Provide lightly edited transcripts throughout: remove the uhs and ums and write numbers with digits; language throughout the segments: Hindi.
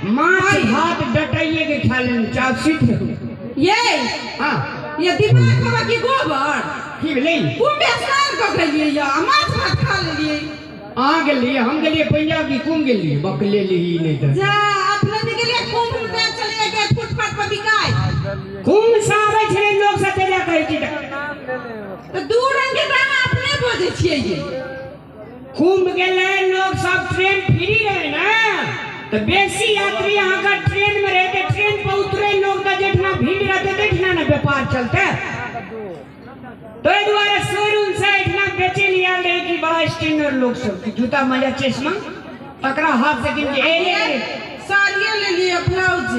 माछ भात डटाइए के खा लें चावसीत ये हाँ ये दिमाग में की गोबर की भेलै कुंभ स्नान कर गलिए या माछ भात खा लेलिए आ गेलिए हम गेलिए पंजाब की कुंभ गेलिए बकले ली नहीं तो जा अपने भी गेलिए कुंभ में चलिए के फुटपाथ पर बिकाय कुंभ से आबै छे लोग सब तेरा कहै छी तो दूर रंग के दाम अपने बोझे छिए ये कुंभ गेले लोग सब ट्रेन फ्री रहे ना तो बेसी यात्री यहाँ का ट्रेन में रहते ट्रेन पर उतरे लोग का जितना भीड़ रहते देखना ना व्यापार चलते तो द्वारा शोरूम से इतना बेचे लिया रहे कि बड़ा स्टैंडर्ड लोग सब जूता मजा चश्मा तकरा हाथ से गिन के साड़ियां ले लिए ब्लाउज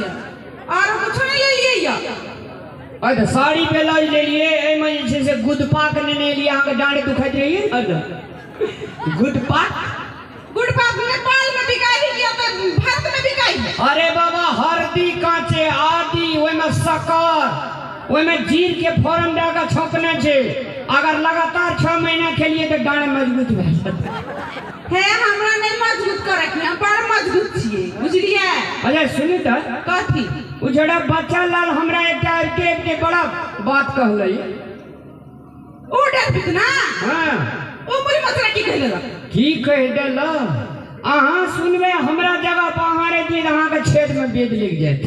और कुछ नहीं ले लिए या अरे साड़ी ब्लाउज ले लिए ए में जे से गुदपाक ने ले लिया आके डांडे दुखाइत रही है अरे गुड़पाक नेपाल में बिकाई किया तो भारत में बिकाई अरे बाबा हल्दी कांचे आदि ओय में शक्कर ओय में जीर के फॉर्म डाका छौंकने छे अगर लगातार 6 महीना खेलिए तो डांड मजबूत भ जात है हमरा नहीं मजबूत करे के हम बड़ मजबूत छिए बुझलिए अरे सुनी त कथी उ जड़ा बच्चा लाल हमरा एक बड़ा बात कहलई ओ डर बितना हां ओ पूरी मसला की कहले की कह देल अहाँ सुनबे हमरा जगह पर अहाँ रे दिन अहाँ के छेद में बेद लग जात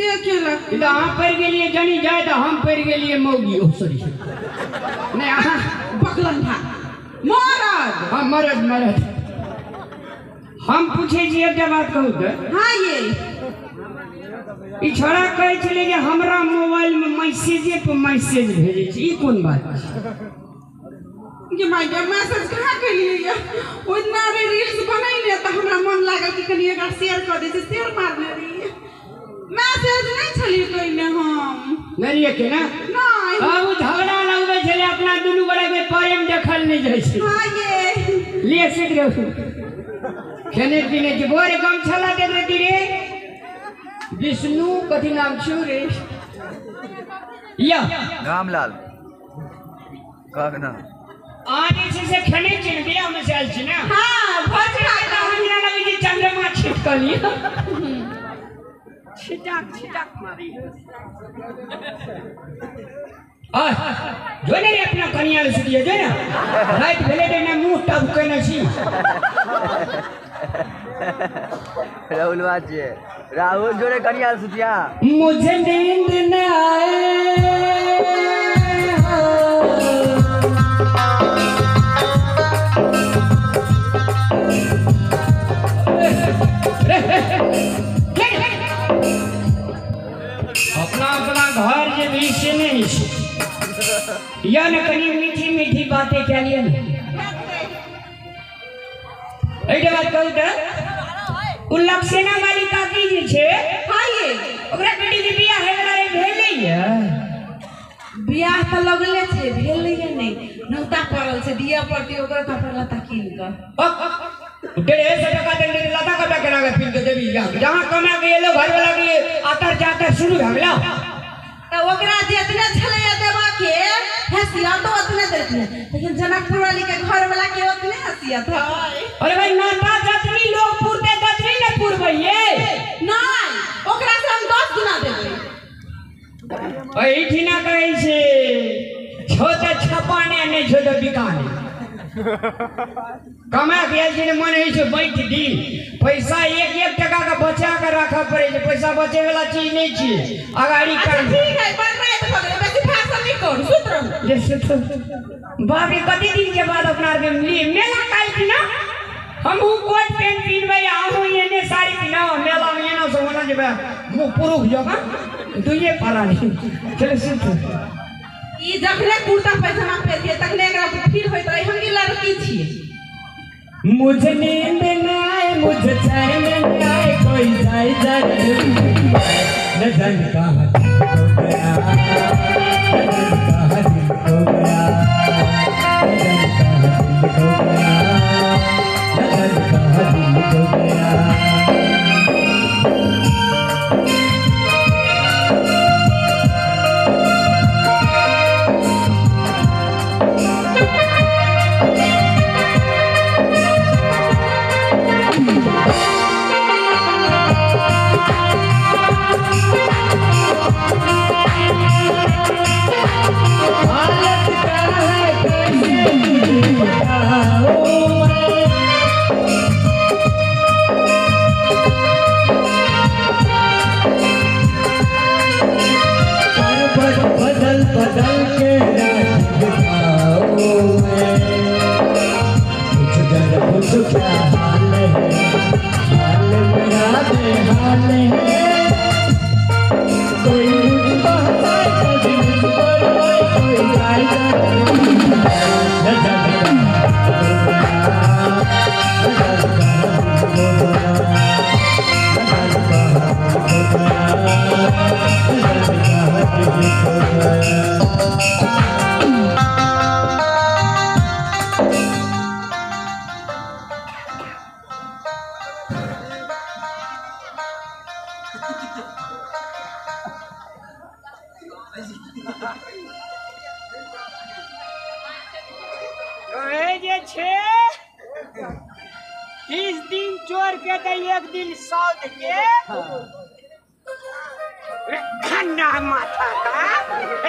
से केला इधर अहाँ पड़ गेलिए जनी जाए तो हम पड़ गेलिए मौगी ओ सॉरी नहीं अहाँ बकलन था मरद हां मरद हम पूछे जी एक बात कहू त हां ये ई छोरा कहै छले जे हमरा मोबाइल में मैसेज भेजे छी ई कोन बात ये माय मैसेज कहां के लिए ओतना रे रील्स बनाइले त हमरा मन लागल कि कनी एकरा शेयर कर दे शेयर मार ले रही मैसेज नहीं छली कइले हम नहीं के ना नहीं अब झगड़ा लगबे छले अपना दुनु गोरे के प्रेम देखल नहीं जाय छै हां ये लिए सीट रहू खेने पीने के बोरे कम छला दे रे रे विष्णु कथी नाम छौ रे या रामलाल कागना आने से खेने चिन बिया में चल छी ना हां भोज हमरा लगे जे चंद्रमा छिटकली छिटक मारी जो ने अपना कनिया ले सुतिए जो ना रात भेले दे ना मुंह टब केने छी राहुल बाजे राहुल जोरे कनिया सुतिया मुझे नींद न आए अपना घर जे भी से नहीं या न कनी मीठी मीठी बातें क्या लिए एके बात कहू त उल्लख सेना वाली काकी जे छे हां ये ओकरा बेटी के बियाह है वाला भेलै या बियाह त लगले छे भेलै या नहीं नौता पड़ल छे दिया पड़ती ओकरा कपड़ा लता कीन क डेढ़ सौ टका दे लता कटा के लगा फिर के देवी जहां कमा के ये लोग घर वाला के आतर जातर शुरू भ गेला त ओकरा जितने छले देबा के हसिया तो उतने देते लेकिन जनकपुर वाली के घर वाला के उतने हसिया था अरे भाई नाता जतनी लोग पुरते जतनी न पुरबइए नहीं ओकरा से हम 10 गुना देबै एठी ना कहै छै छोटे छपाने नहीं छोटे बिकाने कमा के दिन मन है से बैठ दी पैसा एक टका का बचा के रखा पड़े छै पैसा बचे वाला चीज नहीं छी अगाड़ी कर ठीक है पर रात हो गए बेसी भाषण नहीं कर सूत्र ले सूत्र बाप रे कति दिन के बाद अपना के मेला काल की ना हम कोट पेंट पीनबे आहो एने साड़ी पिनाओ मेला में एना से होना जेबे मुंह पुरुष जगह दुइये फरानी चल सूत्र ई जखने कुर्ता पैजामा पहन के तखने एकरा फील होइत रही हम की लड़की छी मुझे नींद न आए मुझे चैन न आए कोई जाए जाए न जाने कहां खो गया न जाने कहां दिल खो गया न जाने कहां दिल खो गया न जाने कहां दिल खो गया हाल है कोई मुझको हंसाए कभी मुझको रोए कोई जे छे 30 दिन चोर के तो एक दिन सौद के ठंडा माथा का